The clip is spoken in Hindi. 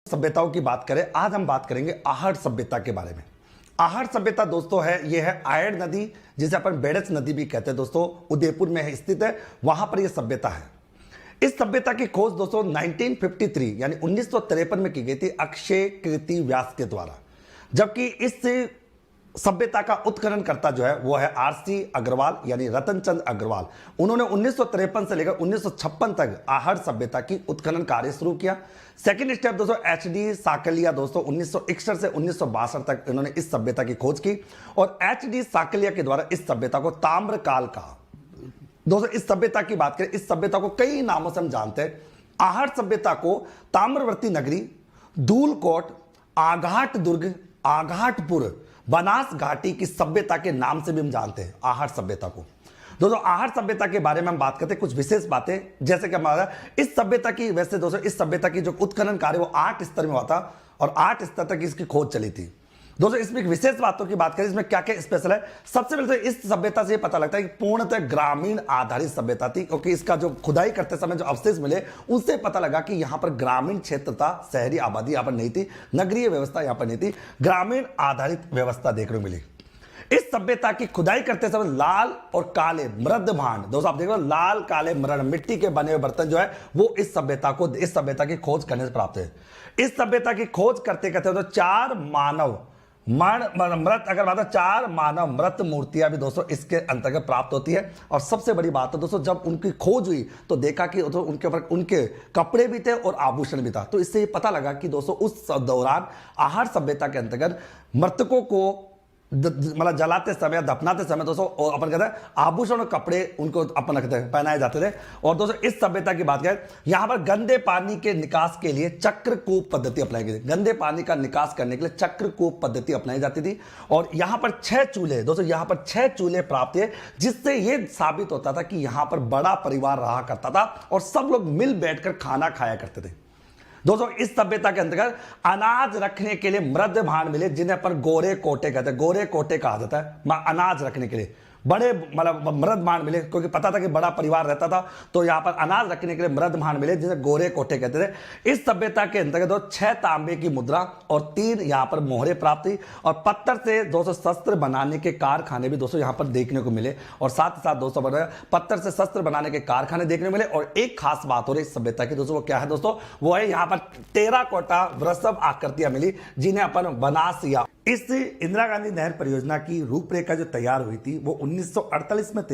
सभ्यताओं की बात करें, आज हम बात करेंगे आहट सभ्यता के बारे में। आहट सभ्यता दोस्तों है, ये है आयड़ नदी, जिसे अपन बेड़च नदी भी कहते हैं दोस्तों, उदयपुर में स्थित है, वहां पर यह सभ्यता है। इस सभ्यता की खोज दोस्तों 1953 यानी 1953 में की गई थी अक्षय कीर्ति व्यास के द्वारा, जबकि इस सभ्यता का उत्खनन करता जो है वो है आरसी अग्रवाल यानी रतनचंद अग्रवाल। उन्होंने 1953 से लेकर 1956 तक आहट सभ्यता की उत्खनन कार्य शुरू किया। सेकंड स्टेप दोस्तों एचडी साकलिया दोस्तों 1961 से 1962 तक इन्होंने इस सभ्यता की खोज की और एचडी साकलिया के द्वारा इस सभ्यता को ताम्र काल कहा। दोस्तों इस सभ्यता की बात करें, इस सभ्यता को कई नामों से हम जानते हैं। आहट सभ्यता को ताम्रवर्ती नगरी, धूलकोट, आघाट दुर्ग, आघाटपुर, बनास घाटी की सभ्यता के नाम से भी हम जानते हैं आहट सभ्यता को। दोस्तों आहट सभ्यता के बारे में हम बात करते हैं कुछ विशेष बातें, जैसे कि हमारा इस सभ्यता की, वैसे दोस्तों इस सभ्यता की जो उत्खनन कार्य वो 8 स्तर में हुआ था और 8 स्तर तक इसकी खोज चली थी। दोस्तों इसमें एक विशेष बातों की बात करें, इसमें क्या क्या स्पेशल है। सबसे पहले तो इस सभ्यता से पता लगता है कि पूर्णतः ग्रामीण आधारित सभ्यता थी, क्योंकि इसका जो खुदाई करते समय जो अवशेष मिले उनसे पता लगा कि यहां पर ग्रामीण क्षेत्र था, शहरी आबादी यहां पर नहीं थी, नगरीय व्यवस्था यहां पर नहीं थी, ग्रामीण आधारित व्यवस्था देखने को मिली। इस सभ्यता की खुदाई करते समय लाल और काले मृद भांड, दोस्तों आप देख रहे हो लाल काले मृद मिट्टी के बने हुए बर्तन जो है वो इस सभ्यता की खोज करने से प्राप्त है। इस सभ्यता की खोज करते करते तो 4 मानव मृत, अगर बात 4 मानव मृत मूर्तियां भी दोस्तों इसके अंतर्गत प्राप्त होती है। और सबसे बड़ी बात है दोस्तों, जब उनकी खोज हुई तो देखा कि तो उनके ऊपर उनके कपड़े भी थे और आभूषण भी था, तो इससे ये पता लगा कि दोस्तों उस दौरान आहट सभ्यता के अंतर्गत मृतकों को मतलब जलाते समय, दफनाते समय दोस्तों अपन कहते हैं आभूषण और कपड़े उनको अपन कहते हैं पहनाए जाते थे। और दोस्तों इस सभ्यता की बात करें, यहां पर गंदे पानी के निकास के लिए चक्रकूप पद्धति अपनाई गई थी। गंदे पानी का निकास करने के लिए चक्रकूप पद्धति अपनाई जाती थी। और यहां पर 6 चूल्हे, दोस्तों यहां पर 6 चूल्हे प्राप्त हुए, जिससे यह साबित होता था कि यहां पर बड़ा परिवार रहा करता था और सब लोग मिल बैठकर खाना खाया करते थे। दोस्तों इस सभ्यता के अंतर्गत अनाज रखने के लिए मृद भांड मिले, जिन्हें पर गोरे कोटे कहते हैं, गोरे कोटे कहा जाता है अनाज रखने के लिए। बड़े मतलब मृद भांड मिले, क्योंकि पता था कि बड़ा परिवार रहता था, तो यहां पर अनाज रखने के लिए मृद भांड मिले, जिन्हें गोरे कोटे कहते थे। इस सभ्यता के अंतर्गत 6 तांबे की मुद्रा और 3 यहां पर मोहरे प्राप्त हुई और पत्थर से दोस्तों शस्त्र बनाने के कारखाने भी दोस्तों यहां पर देखने को मिले। और साथ ही साथ दोस्तों पत्थर से शस्त्र बनाने के कारखाने देखने को मिले। और एक खास बात हो रही इस सभ्यता की दोस्तों, वो क्या है दोस्तों, वो है यहां पर टेराकोटा वृषभ आकृतियां मिली, जिन्हें अपन बनास या इस इंदिरा गांधी नहर परियोजना की रूपरेखा जो तैयार हुई थी वो 1948 में